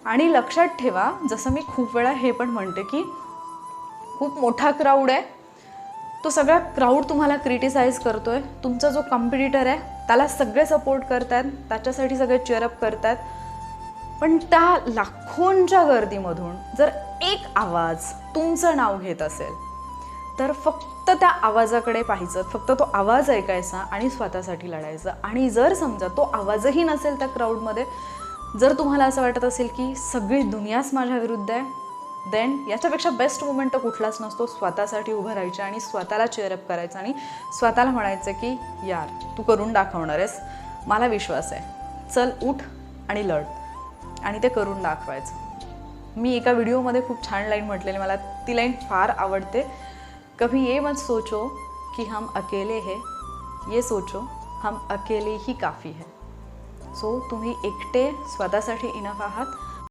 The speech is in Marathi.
आणि लक्षात ठेवा, जसं मी खूप वेळा हे पण म्हणते की खूप मोठा क्राऊड आहे, तो सगळा क्राऊड तुम्हाला क्रिटिसाइज करतोय, तुमचा जो कॉम्पिटिटर आहे त्याला सगळे सपोर्ट करतात, त्याच्यासाठी सगळे चेअरअप करतात, पण त्या लाखोंच्या गर्दीमधून जर एक आवाज तुमचं नाव घेत असेल तर फक्त त्या आवाजाकडे पाहायचं, फक्त तो आवाज ऐकायचा आणि स्वतःसाठी लढायचं. आणि जर समजा तो आवाजही नसेल त्या क्राऊडमध्ये, जर तुम्हाला असं वाटत असेल की सगळी दुनियाच माझ्या विरुद्ध आहे, देन याच्यापेक्षा बेस्ट मोमेंट तर कुठलाच नसतो. स्वतःसाठी उभं राहायचं आणि स्वतःला चेअरअप करायचं आणि स्वतःला म्हणायचं की यार तू करून दाखवणार आहेस, मला विश्वास आहे, चल उठ आणि लढ, आणि ते करून दाखवायचं. मी एका व्हिडिओमध्ये खूप छान लाईन म्हटलेली, मला ती लाईन फार आवडते. कभी ये मत सोचो कि हम अकेले हैं, ये सोचो हम अकेले ही काफ़ी है. सो तुम्ही एकटे स्वतःसाठी इनफ आहात